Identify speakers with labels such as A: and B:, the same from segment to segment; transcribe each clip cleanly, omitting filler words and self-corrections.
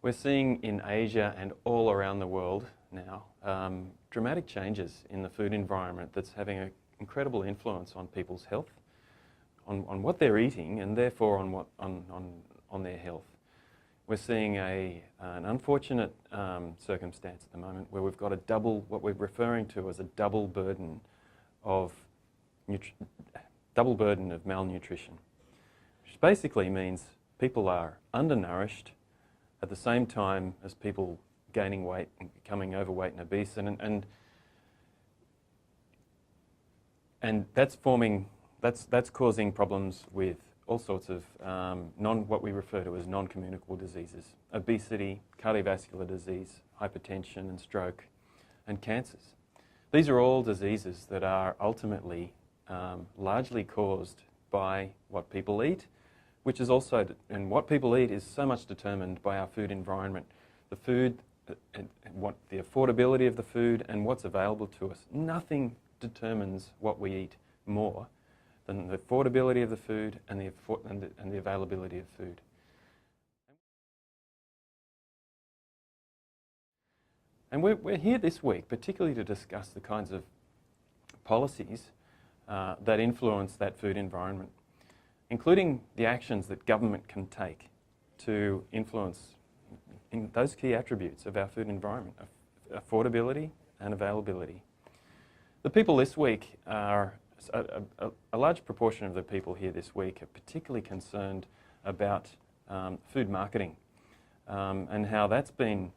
A: We're seeing in Asia and all around the world now dramatic changes in the food environment that's having an incredible influence on people's health, on what they're eating, and therefore on their health. We're seeing an unfortunate circumstance at the moment where we've got what we're referring to as a double burden of malnutrition, which basically means people are undernourished at the same time as people gaining weight and becoming overweight and obese, and that's causing problems with all sorts of what we refer to as non-communicable diseases: obesity, cardiovascular disease, hypertension and stroke, and cancers. These are all diseases that are ultimately largely caused by what people eat, which is also, and what people eat is so much determined by our food environment. The food, the affordability of the food and what's available to us. Nothing determines what we eat more than the affordability of the food and the availability of food. And we're here this week particularly to discuss the kinds of policies that influence that food environment, including the actions that government can take to influence in those key attributes of our food environment: affordability and availability. The people this week are, a large proportion of the people here this week are particularly concerned about food marketing and how that's been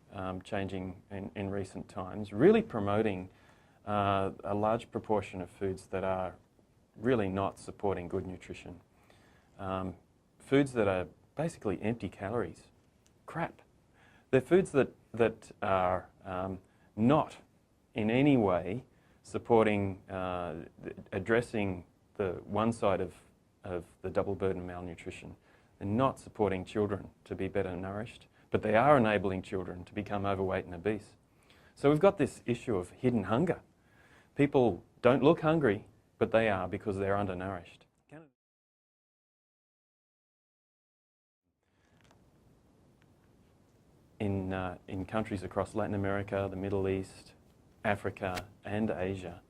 A: changing in recent times, really promoting a large proportion of foods that are really not supporting good nutrition. Foods that are basically empty calories, crap. They're foods that are not in any way supporting, addressing the one side of the double burden of malnutrition. They're not supporting children to be better nourished, but they are enabling children to become overweight and obese. So we've got this issue of hidden hunger. People don't look hungry, but they are because they're undernourished. In countries across Latin America, the Middle East, Africa and Asia,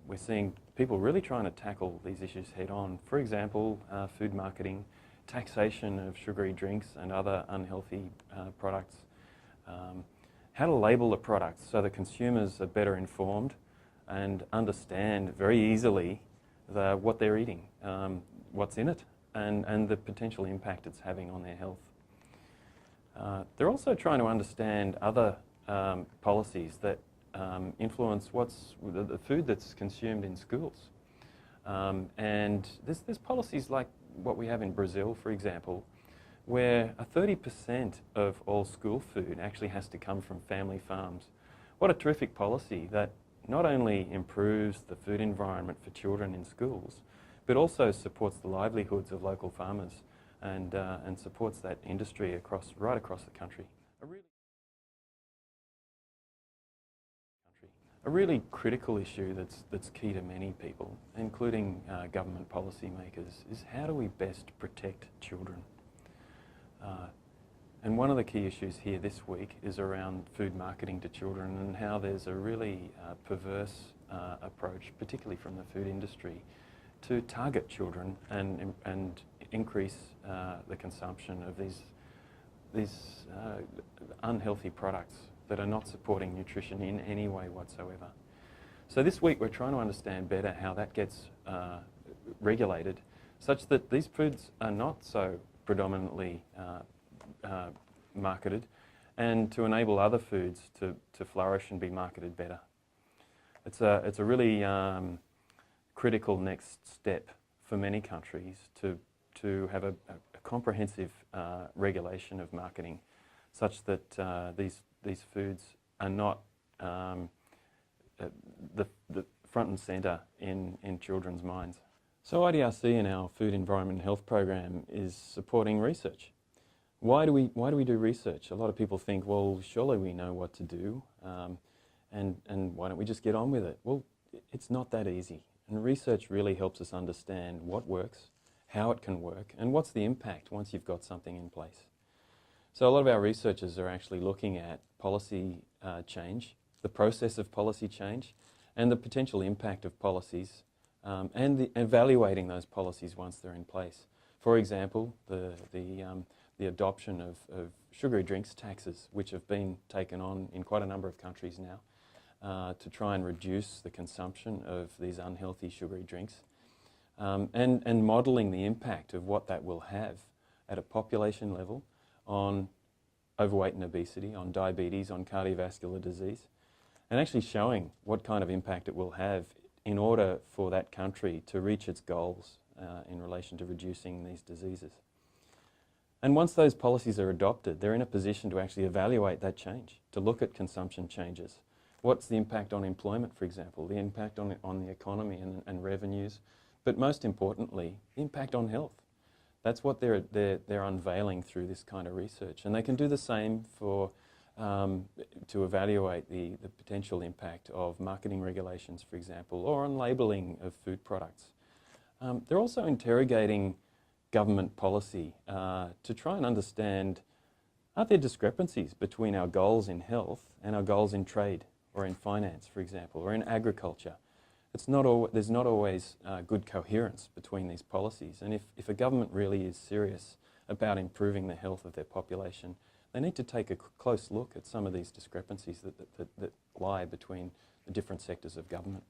A: we're seeing people really trying to tackle these issues head on. For example, food marketing, taxation of sugary drinks and other unhealthy products, how to label the products so that consumers are better informed and understand very easily what they're eating, what's in it, and the potential impact it's having on their health. They're also trying to understand other policies that influence the food that's consumed in schools. And there's policies like what we have in Brazil, for example, where 30% of all school food actually has to come from family farms. What a terrific policy that not only improves the food environment for children in schools, but also supports the livelihoods of local farmers and supports that industry right across the country. A really critical issue that's key to many people, including government policymakers, is how do we best protect children? And one of the key issues here this week is around food marketing to children and how there's a really perverse approach, particularly from the food industry, to target children and increase the consumption of these unhealthy products that are not supporting nutrition in any way whatsoever. So this week we're trying to understand better how that gets regulated such that these foods are not so predominantly marketed, and to enable other foods to flourish and be marketed better. It's a really critical next step for many countries to have a comprehensive regulation of marketing such that these foods are not the front and centre in children's minds. So IDRC in our Food, Environment and Health program is supporting research. Why do we do research? A lot of people think, well, surely we know what to do, and why don't we just get on with it? Well, it's not that easy. And research really helps us understand what works, how it can work, and what's the impact once you've got something in place. So a lot of our researchers are actually looking at policy change, the process of policy change, and the potential impact of policies, and evaluating those policies once they're in place. For example, the adoption of sugary drinks taxes, which have been taken on in quite a number of countries now, to try and reduce the consumption of these unhealthy sugary drinks, and modelling the impact of what that will have at a population level on overweight and obesity, on diabetes, on cardiovascular disease, and actually showing what kind of impact it will have in order for that country to reach its goals in relation to reducing these diseases. And once those policies are adopted, they're in a position to actually evaluate that change, to look at consumption changes. What's the impact on employment, for example, the impact on the economy and revenues, but most importantly, the impact on health. That's what they're unveiling through this kind of research. And they can do the same for to evaluate the potential impact of marketing regulations, for example, or on labelling of food products. They're also interrogating government policy to try and understand, are there discrepancies between our goals in health and our goals in trade or in finance, for example, or in agriculture? There's not always good coherence between these policies. And if a government really is serious about improving the health of their population, they need to take a close look at some of these discrepancies that lie between the different sectors of government.